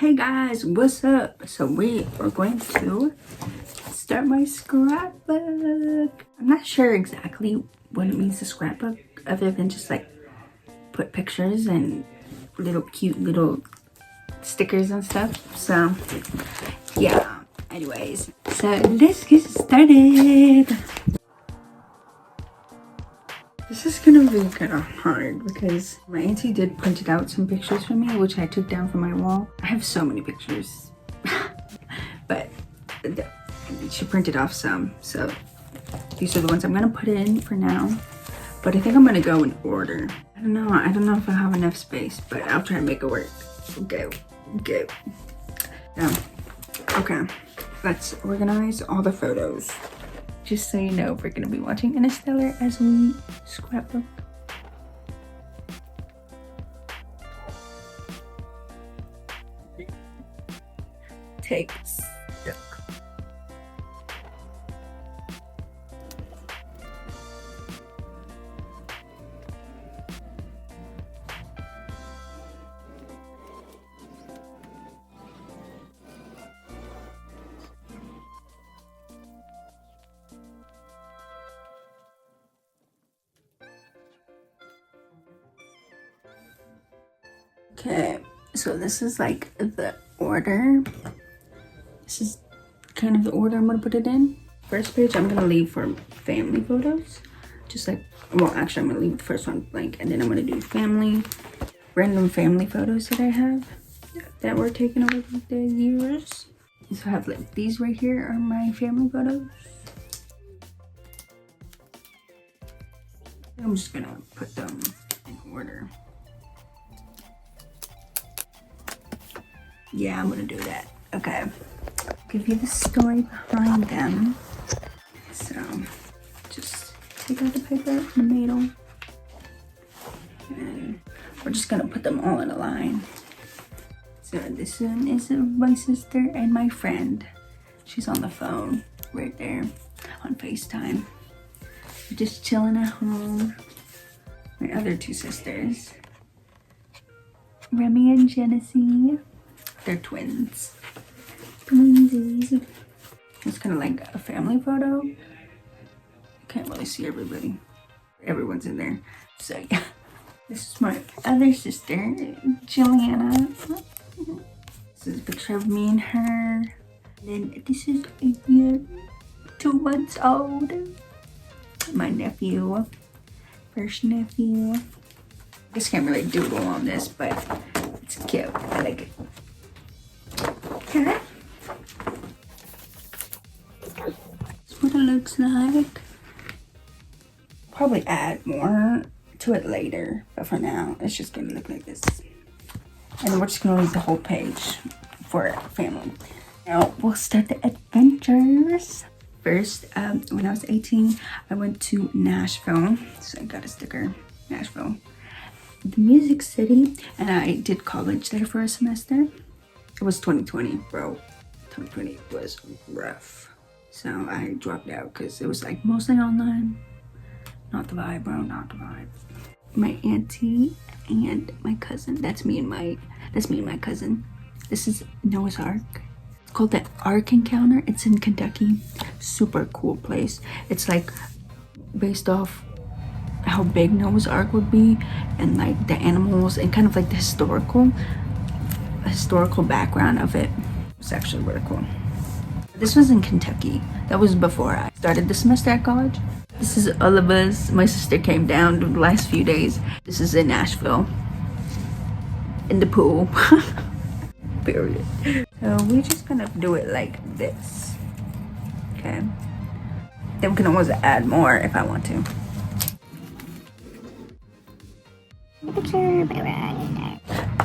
Hey guys, what's up? So we are going to start my scrapbook. I'm not sure exactly what it means to scrapbook other than just like put pictures and little cute little stickers and stuff. So yeah, anyways, so let's get started. This is gonna be kind of hard because my auntie did print out some pictures for me, which I took down from my wall. I have so many pictures, but she printed off some. So these are the ones I'm gonna put in for now. But I think I'm gonna go in order. I don't know if I have enough space, but I'll try and make it work. Okay. Okay, let's organize all the photos. Just so you know, we're gonna be watching Interstellar as we scrapbook. Take stock. Okay, so this is like the order. This is kind of the order I'm gonna put it in. First page I'm gonna leave for family photos. Just like, well, actually I'm gonna leave the first one blank, and then I'm gonna do random family photos that I have that were taken over the years. So I have like these right here are my family photos. I'm just gonna put them in order. Yeah, I'm gonna do that. Okay. Give you the story behind them. So just take out the paper in the middle. And we're just gonna put them all in a line. So this one is my sister and my friend. She's on the phone right there on FaceTime. We're just chilling at home. My other two sisters, Remy and Genesee. They're twins. Twinsies. It's kind of like a family photo. Can't really see everybody. Everyone's in there. So yeah. This is my other sister, Juliana. This is a picture of me and her. And then this is a year, 2 months old. My nephew. First nephew. I just can't really doodle on this, but it's cute. I like it. Okay. That's what it looks like. Probably add more to it later, but for now, it's just gonna look like this. And then we're just gonna leave the whole page for family. Now we'll start the adventures. First, when I was 18, I went to Nashville. So I got a sticker, Nashville. The Music City, and I did college there for a semester. It was 2020, bro. 2020 was rough. So I dropped out because it was like mostly online. Not the vibe, bro, not the vibe. My auntie and my cousin, that's me and my cousin. This is Noah's Ark. It's called the Ark Encounter. It's in Kentucky. Super cool place. It's like based off how big Noah's Ark would be and like the animals and kind of like the historical background of it. It's actually really cool. This was in Kentucky. That was before I started the semester at college. This is all of us. My sister came down the last few days. This is in Nashville. In the pool. Period. So we're just gonna do it like this. Okay. Then we can always add more if I want to. I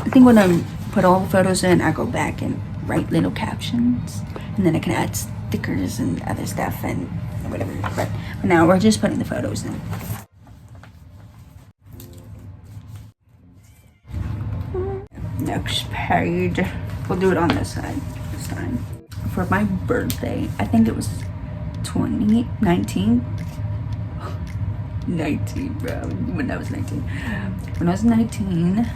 think when I put all the photos in, I go back and write little captions, and then I can add stickers and other stuff and whatever. But for now, we're just putting the photos in. Next page. We'll do it on this side this time. For my birthday, I think it was 2019. 19, bro. When I was 19. When I was 19,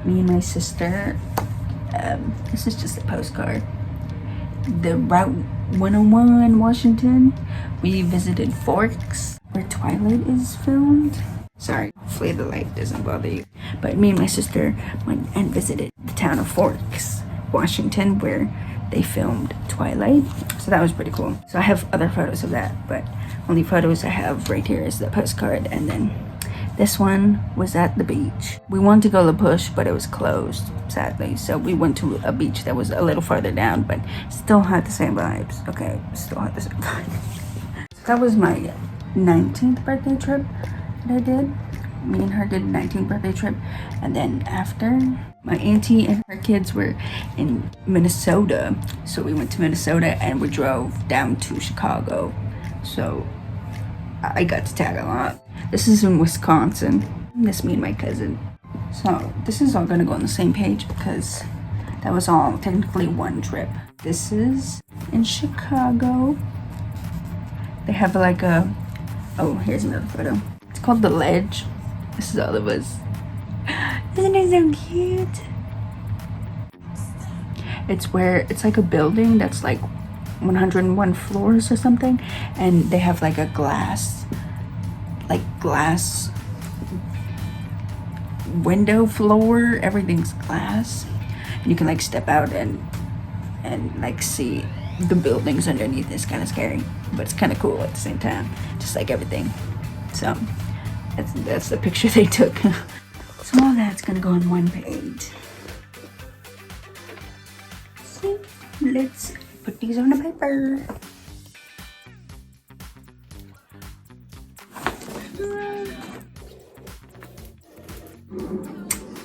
me and my sister This is just a postcard. The Route 101 Washington. We visited Forks, where Twilight is filmed. Sorry, hopefully the light doesn't bother you. But me and my sister went and visited the town of Forks, Washington, where they filmed Twilight. So that was pretty cool. So I have other photos of that, but only photos I have right here is the postcard. And then this one was at the beach. We wanted to go to La Push, but it was closed, sadly. So we went to a beach that was a little farther down, but still had the same vibes. Okay, still had the same vibes. So that was my 19th birthday trip that I did. Me and her did a 19th birthday trip. And then after, my auntie and her kids were in Minnesota. So we went to Minnesota and we drove down to Chicago. So I got to tag along. This is in Wisconsin. This me and my cousin. So this is all gonna go on the same page because that was all technically one trip. This is in Chicago. They have like a, oh, here's another photo. It's called The Ledge. This is all of us. Isn't it so cute? It's where, it's like a building that's like 101 floors or something. And they have like a glass window floor. Everything's glass. And you can like step out and like see the buildings underneath. It's kind of scary, but it's kind of cool at the same time, just like everything. So that's the picture they took. So all that's gonna go on one page. So let's put these on the paper.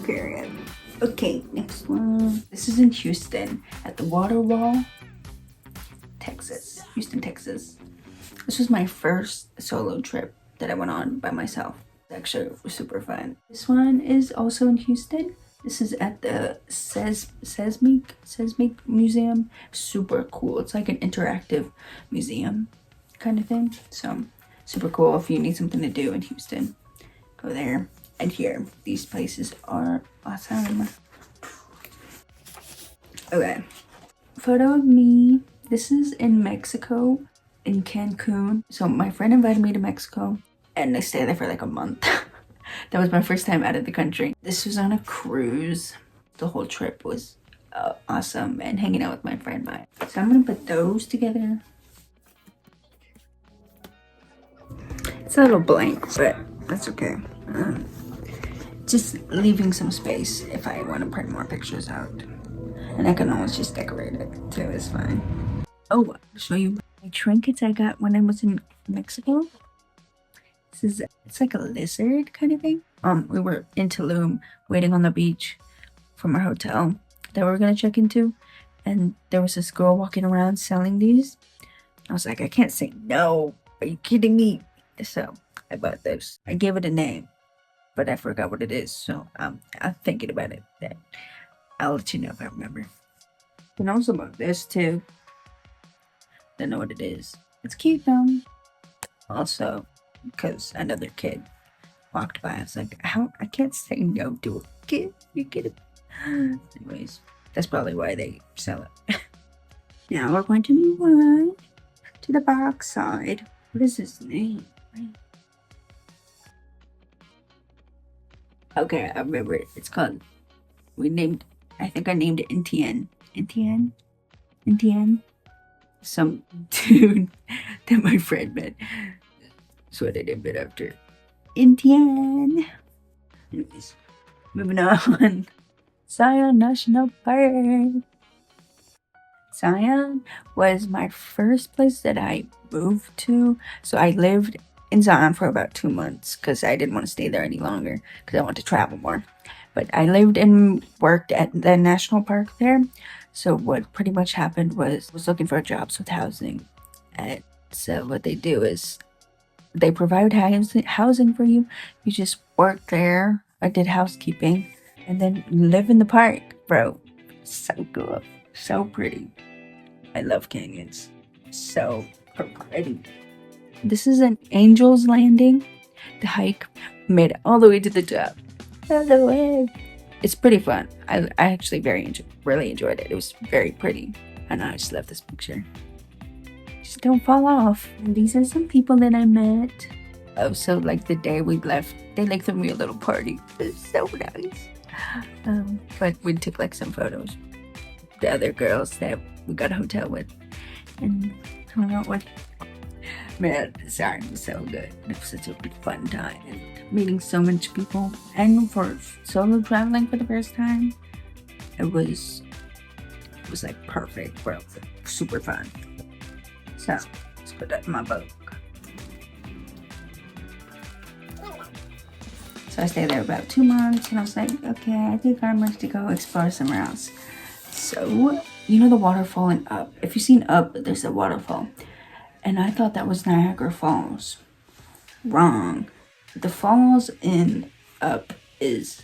Period. Okay, next one. This is in Houston at the Water Wall, Texas. Houston, Texas. This was my first solo trip that I went on by myself. Actually, it was super fun. This one is also in Houston. This is at the Seismic Museum. Super cool. It's like an interactive museum kind of thing. So super cool if you need something to do in Houston. Go there. And here, these places are awesome. Okay. Photo of me. This is in Mexico, in Cancun. So my friend invited me to Mexico and I stayed there for like a month. That was my first time out of the country. This was on a cruise. The whole trip was awesome and hanging out with my friend Maya. So I'm gonna put those together. It's a little blank, but that's okay. Just leaving some space if I want to print more pictures out. And I can always just decorate it too, it's fine. Oh, I'll show you my trinkets I got when I was in Mexico. It's like a lizard kind of thing. We were in Tulum waiting on the beach from our hotel that we were gonna check into. And there was this girl walking around selling these. I was like, I can't say no. Are you kidding me? So I bought those. I gave it a name, but I forgot what it is. So I'm thinking about it. Then I'll let you know if I remember. And also about this too. Don't know what it is. It's cute though. Also, because another kid walked by, I was like, how? I can't say no to a kid. You get it. Anyways, that's probably why they sell it. Now we're going to move on to the box side. What is his name? Okay, I remember it. It's called, I think I named it NTN. NTN? Some dude that my friend met. So I named it after. NTN. Anyways, moving on. Zion National Park. Zion was my first place that I moved to. So I lived in Zion for about 2 months because I didn't want to stay there any longer because I want to travel more. But I lived and worked at the national park there. So what pretty much happened was I was looking for jobs with housing. And so what they do is they provide housing for you. You just work there. I did housekeeping and then live in the park, bro. So cool. So pretty. I love canyons. So pretty. This is an Angel's Landing. The hike made it all the way to the top. All the way. it's pretty fun. I actually really enjoyed it. It was very pretty. And I just love this picture. Just don't fall off. And these are some people that I met. Oh, so like the day we left, they like threw me a little party. It was so nice. But we took like some photos. The other girls that we got a hotel with and hung out with. Man, sorry, it was so good. It was such a fun time and meeting so much people. And for solo traveling for the first time, it was like perfect, bro. Super fun. So let's put that in my book. So I stayed there about 2 months and I was like, okay, I think I'm ready to go explore somewhere else. So, you know the waterfall in Up? If you've seen Up, there's a waterfall. And I thought that was Niagara Falls. Wrong. The falls in Up is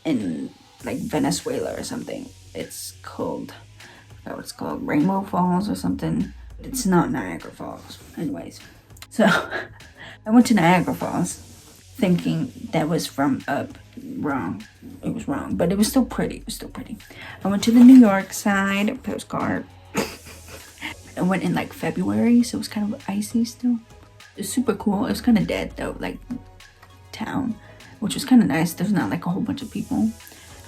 in like Venezuela or something. It's called, I forgot what it's called, Rainbow Falls or something. It's not Niagara Falls. Anyways. So, I went to Niagara Falls thinking that was from Up. Wrong. It was wrong, but it was still pretty. I went to the New York side, postcard. I went in like February, so it was kind of icy still. It was super cool. It was kind of dead though, like town, which was kind of nice. There's not like a whole bunch of people,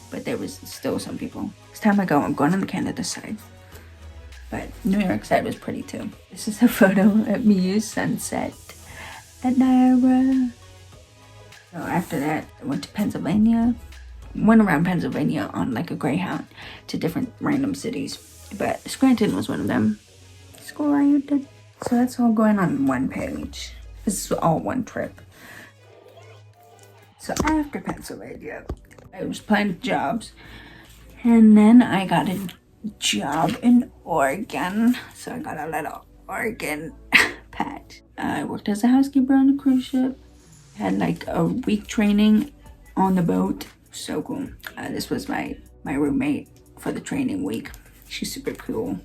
but there was still some people. Next time I go, I'm going on the Canada side. But New York side was pretty too. This is a photo of me sunset at Niagara. So after that, I went to Pennsylvania. Went around Pennsylvania on like a Greyhound to different random cities. But Scranton was one of them. Scranton. So that's all going on one page. This is all one trip. So after Pennsylvania, I was applying jobs. And then I got a job in Oregon. So I got a little Oregon patch. I worked as a housekeeper on a cruise ship. Had like a week training on the boat. So cool. This was my roommate for the training week. She's super cool.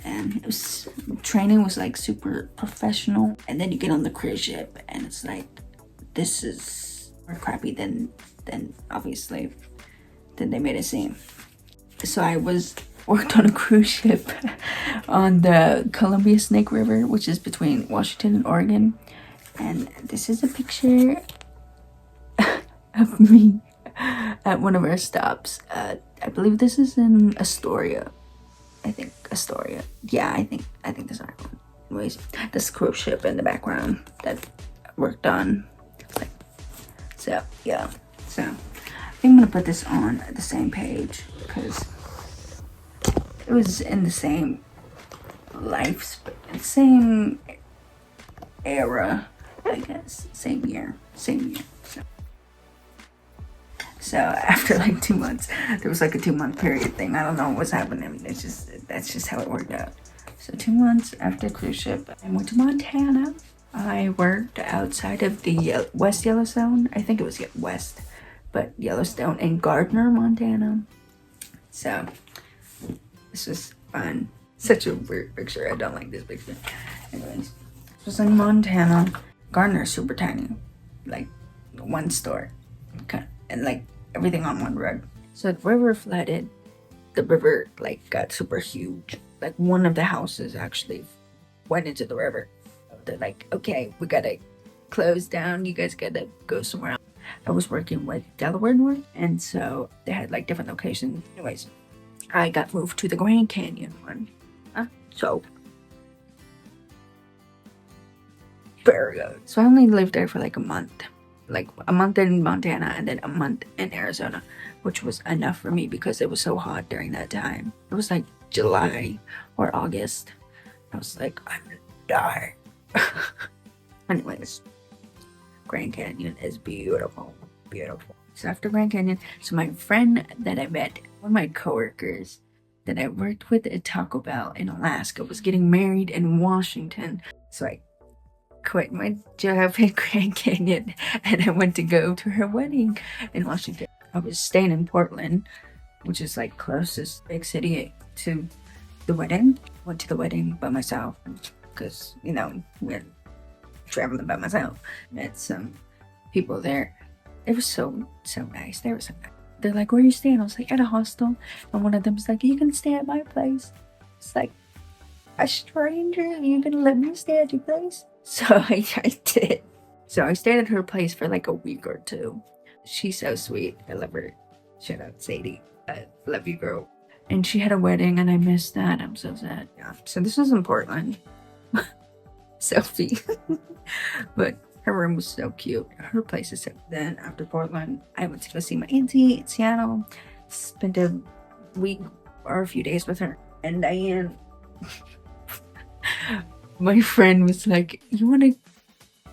And training was like super professional. And then you get on the cruise ship and it's like, this is more crappy than obviously than they made it seem. So I worked on a cruise ship on the Columbia Snake River, which is between Washington and Oregon. And this is a picture of me at one of our stops. I believe this is in Astoria. I think Astoria. Yeah, I think that's the right one. Anyways, this cruise ship in the background that I worked on. So yeah. So I think I'm gonna put this on the same page because it was in the same same era. I guess same year. So after like 2 months, there was like a 2-month period thing. I don't know what was happening. That's just how it worked out. So 2 months after cruise ship, I went to Montana. I worked outside of the West Yellowstone. I think it was West, but Yellowstone in Gardner, Montana. So this was fun. Such a weird picture. I don't like this picture. Anyways, this was in Montana. Gardner's super tiny, like one store, and like everything on one road. So the river flooded. The river like got super huge. Like one of the houses actually went into the river. They're like, okay, we gotta close down. You guys gotta go somewhere else. I was working with Delaware North, and so they had like different locations. Anyways, I got moved to the Grand Canyon one. So very good. So I only lived there for like a month. Like a month in Montana and then a month in Arizona, which was enough for me because it was so hot during that time. It was like July or August. I was like, I'm gonna die. Anyways, Grand Canyon is beautiful. So after Grand Canyon, so my friend that I met, one of my coworkers that I worked with at Taco Bell in Alaska was getting married in Washington. So I quit my job at Grand Canyon and I went to go to her wedding in Washington. I was staying in Portland, which is like closest big city to the wedding. Went to the wedding by myself because, you know, we're traveling by myself. Met some people there. It was so nice. They were so nice. they're like, where are you staying? I was like, at a hostel. And one of them was like, you can stay at my place. It's like, a stranger, you're gonna let me stay at your place? So I did. So I stayed at her place for like a week or two. She's so sweet. I love her. Shout out Sadie. I love you, girl. And she had a wedding and I missed that. I'm so sad. Yeah. So this was in Portland. Selfie. But her room was so cute. Her place is so. Then after Portland, I went to go see my auntie in Seattle. Spent a week or a few days with her. And Diane, my friend was like, you want to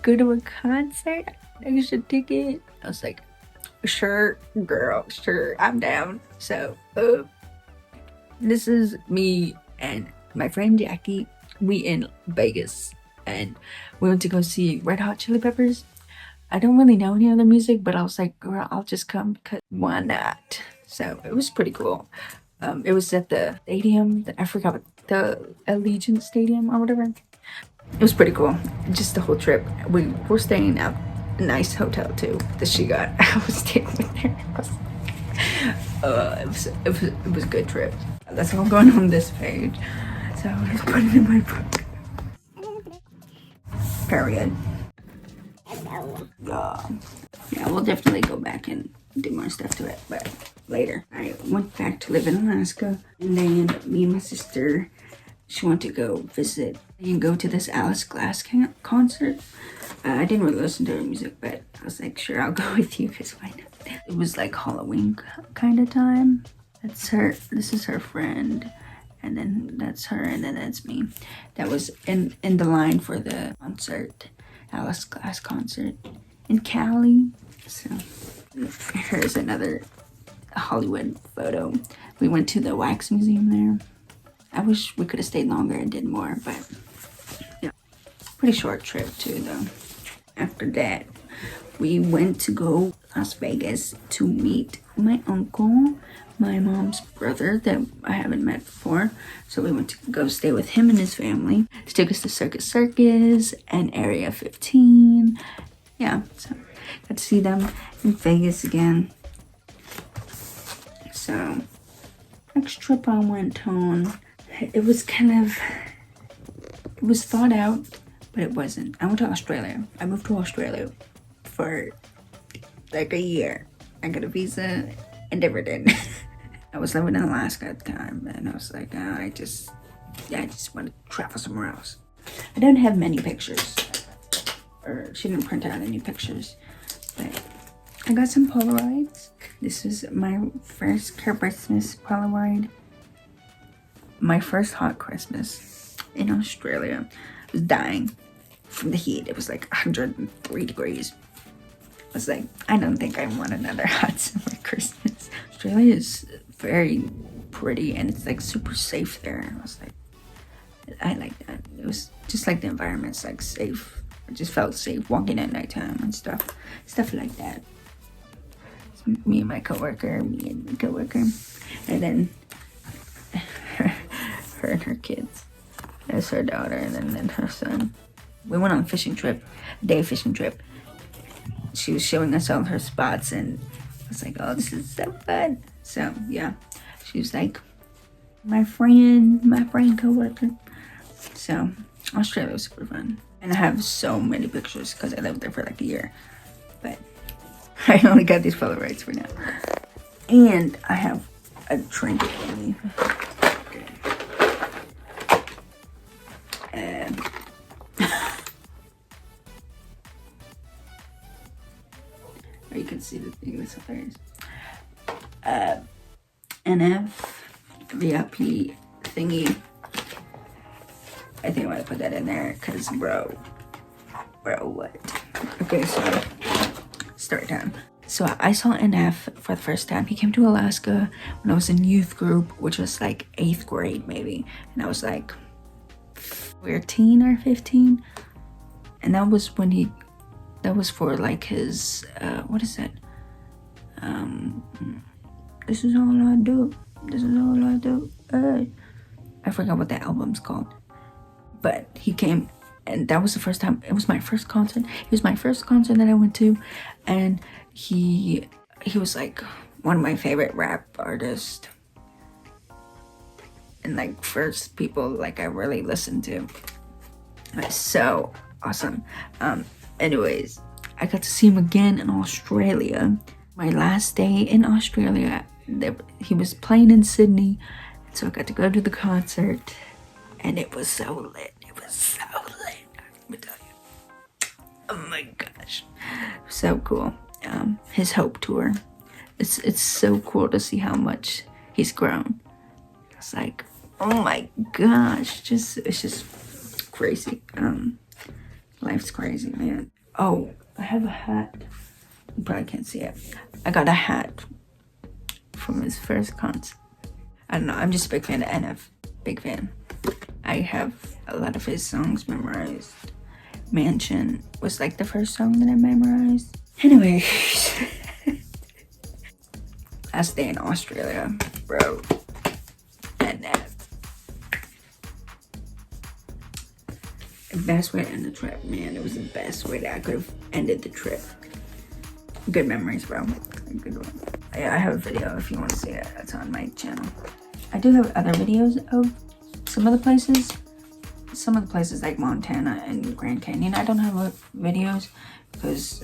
go to a concert? Extra ticket? I was like, sure, girl, sure, I'm down. So, this is me and my friend Jackie. We in Vegas. And we went to go see Red Hot Chili Peppers. I don't really know any other music, but I was like, girl, I'll just come because why not? So it was pretty cool. It was at the stadium. I forgot what the Allegiant Stadium or whatever. It was pretty cool. Just the whole trip. We were staying at a nice hotel too that she got. I was staying with her. It was a good trip. That's all going on this page. So I'm just putting it in my book. Period. Yeah, we'll definitely go back and do more stuff to it, but later. I went back to live in Alaska, and then me and my sister, she wanted to go visit and go to this Alice Glass concert. I didn't really listen to her music, but I was like, sure, I'll go with you because why not? It was like Halloween kind of time. That's her. This is her friend. And then that's her, and then that's me. That was in the line for the concert, Alice Glass concert in Cali. So here's another Hollywood photo. We went to the wax museum there. I wish we could have stayed longer and did more, but yeah, pretty short trip too though. After that, we went to go Las Vegas to meet my uncle, my mom's brother that I haven't met before. So we went to go stay with him and his family. They took us to Circus and Area 15. Yeah, so got to see them in Vegas again. So next trip I went on, it was thought out, but it wasn't. I went to Australia. I moved to Australia for like a year. I got a visa and everything. I was living in Alaska at the time, and I was like, I just want to travel somewhere else. I don't have many pictures, or she didn't print out any pictures, but I got some Polaroids. This is my first Christmas Polaroid. My first hot Christmas in Australia. I was dying from the heat. It was like 103 degrees. I was like, I don't think I want another hot summer Christmas. Australia is very pretty and it's like super safe there. I was like, I like that. It was just like the environment's like safe. I just felt safe walking at nighttime and stuff like that. It's me and my coworker, and then her and her kids. There's her daughter and then her son. We went on a fishing trip, a day fishing trip. She was showing us all her spots and I was like, oh, this is so fun. So yeah, she was like my friend coworker. So Australia was super fun. And I have so many pictures because I lived there for like a year. But I only got these Polaroids for now. And I have a trinket with me. Or you can see the thing that's hilarious. NF VIP thingy. I think I want to put that in there because bro, what? Okay, so story time. So I saw NF for the first time. He came to Alaska when I was in youth group, which was like 8th grade maybe. And I was like 13 or 15. And that was when that was for like his, what is it? This is all I do. This is all I do. I forgot what the album's called. But he came and that was the first time. It was my first concert. It was my first concert that I went to. And he was like one of my favorite rap artists. And like first people like I really listened to. It's so awesome. Anyways, I got to see him again in Australia. My last day in Australia, he was playing in Sydney, so I got to go to the concert, and it was so lit. It was so lit. Let me tell you. Oh my gosh, so cool. His Hope tour. It's so cool to see how much he's grown. It's like, oh my gosh, it's just crazy. Life's crazy, man. Oh, I have a hat. You probably can't see it. I got a hat from his first concert. I don't know, I'm just a big fan of NF. Big fan. I have a lot of his songs memorized. Mansion was like the first song that I memorized. Anyway, last day in Australia, bro. NF. Best way to end the trip, man. It was the best way that I could have ended the trip. Good memories, bro. Good one. I have a video if you want to see it. It's on my channel. I do have other videos of some of the places. Some of the places like Montana and Grand Canyon. I don't have videos because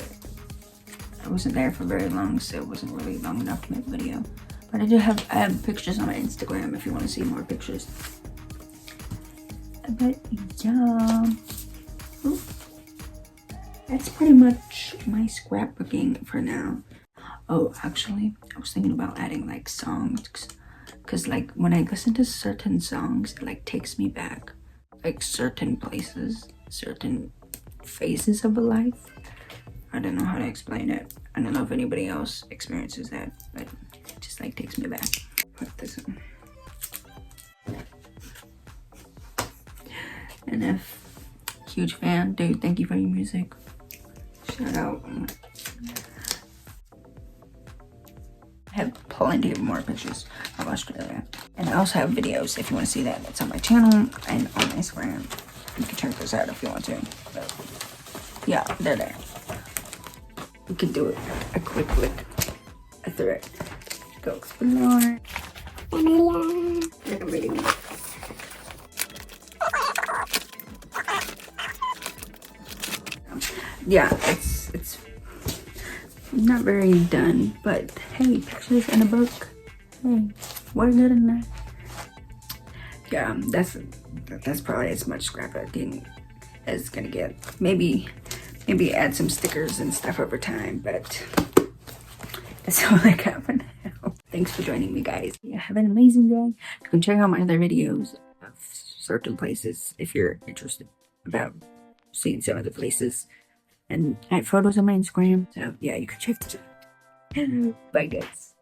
I wasn't there for very long, so it wasn't really long enough to make a video. But I have pictures on my Instagram if you want to see more pictures. But yeah, ooh, that's pretty much my scrapbooking for now. Oh, actually, I was thinking about adding like songs, because like when I listen to certain songs, it like takes me back, like certain places, certain phases of a life. I don't know how to explain it. I don't know if anybody else experiences that, but it just like takes me back. Put this on. And if huge fan, dude, thank you for your music. Shout out. I have plenty of more pictures of Australia. And I also have videos if you want to see that. It's on my channel and on Instagram. You can check those out if you want to. But yeah, they're there. We could do a quick look through it. Go explore. Like I'm reading it. Yeah, it's not very done, but hey, pictures in a book. Hey, we're good in there. Yeah, that's probably as much scrapbooking as it's gonna get. Maybe add some stickers and stuff over time, but that's all I got for now. Thanks for joining me, guys. Yeah, have an amazing day. You can check out my other videos of certain places if you're interested about seeing some of the places. And I have photos on my Instagram. So yeah, you can check it out. Bye guys.